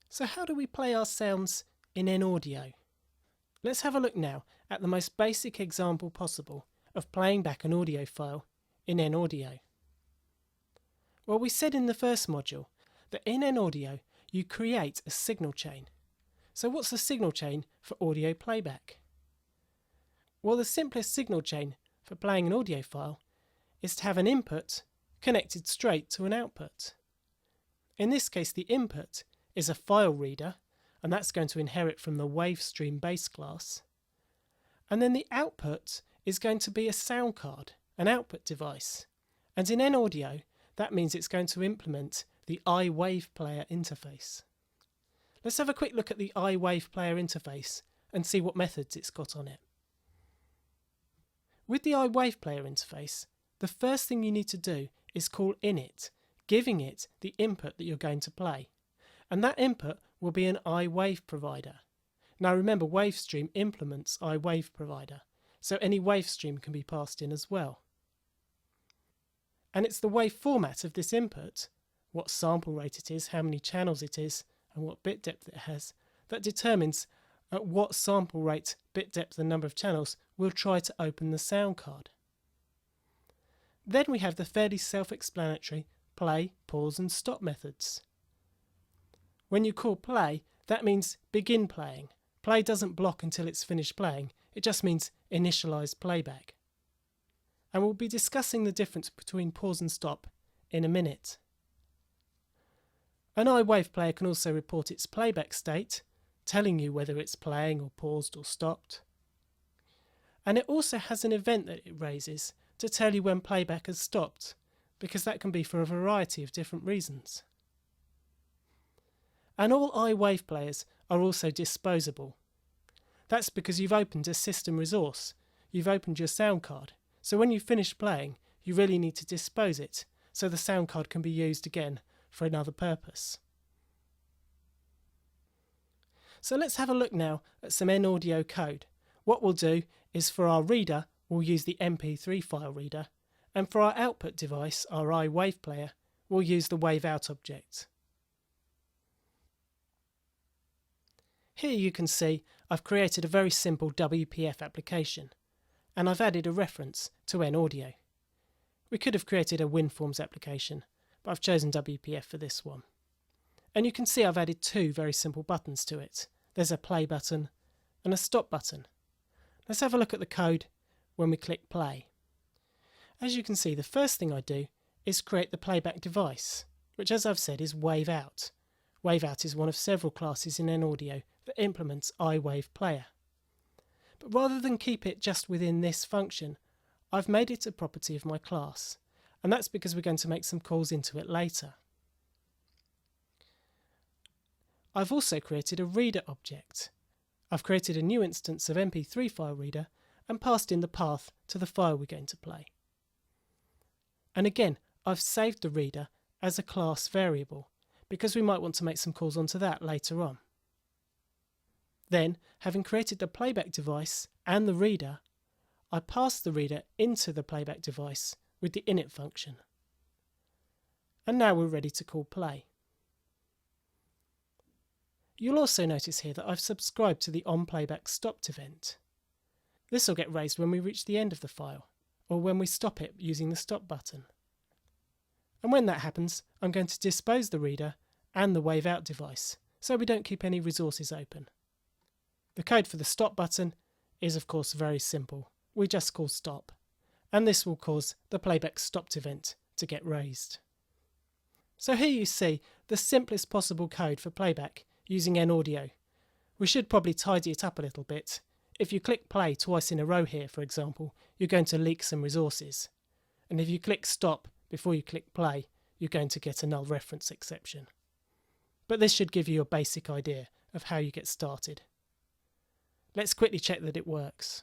So how do we play our sounds in mAudio? Let's have a look now at the most basic example possible of playing back an audio file in mAudio. Well, we said in the first module that in mAudio you create a signal chain. So what's a signal chain for audio playback? Well, the simplest signal chain for playing an audio file is to have an input connected straight to an output. In this case, the input is a file reader, and that's going to inherit from the WaveStream base class. And then the output is going to be a sound card, an output device. And in mAudio, that means it's going to implement the iWave player interface. Let's have a quick look at the iWave player interface and see what methods it's got on it. With the iWave player interface, the first thing you need to do is call init, giving it the input that you're going to play. And that input will be an iWave provider. Now remember, WaveStream implements iWave provider, so any WaveStream can be passed in as well. And it's the wave format of this input, what sample rate it is, how many channels it is, and what bit depth it has, that determines at what sample rate, bit depth and number of channels we'll try to open the sound card. Then we have the fairly self-explanatory play, pause and stop methods. When you call play, that means begin playing. Play doesn't block until it's finished playing, it just means initialize playback. And we'll be discussing the difference between pause and stop in a minute. An iWave player can also report its playback state, telling you whether it's playing or paused or stopped. And it also has an event that it raises to tell you when playback has stopped, because that can be for a variety of different reasons. And all iWave players are also disposable. That's because you've opened a system resource, you've opened your sound card, so when you finish playing you really need to dispose it so the sound card can be used again for another purpose. So let's have a look now at some mAudio code. What we'll do is for our reader we'll use the MP3 file reader, and for our output device, our iWave player, we'll use the waveout object. Here you can see I've created a very simple WPF application, and I've added a reference to mAudio. We could have created a WinForms application, but I've chosen WPF for this one. And you can see I've added two very simple buttons to it. There's a play button and a stop button. Let's have a look at the code when we click play. As you can see, the first thing I do is create the playback device, which as I've said is waveout. Waveout is one of several classes in mAudio that implements iWave player. But rather than keep it just within this function, I've made it a property of my class, and that's because we're going to make some calls into it later. I've also created a reader object. I've created a new instance of MP3 file reader and passed in the path to the file we're going to play. And again, I've saved the reader as a class variable because we might want to make some calls onto that later on. Then, having created the playback device and the reader, I pass the reader into the playback device with the init function. And now we're ready to call play. You'll also notice here that I've subscribed to the onPlayback stopped event. This will get raised when we reach the end of the file, or when we stop it using the stop button. And when that happens, I'm going to dispose the reader and the waveout device, so we don't keep any resources open. The code for the stop button is of course very simple. We just call stop, and this will cause the playback stopped event to get raised. So here you see the simplest possible code for playback using mAudio. We should probably tidy it up a little bit. If you click play twice in a row here, for example, you're going to leak some resources. And if you click stop before you click play, you're going to get a null reference exception. But this should give you a basic idea of how you get started. Let's quickly check that it works.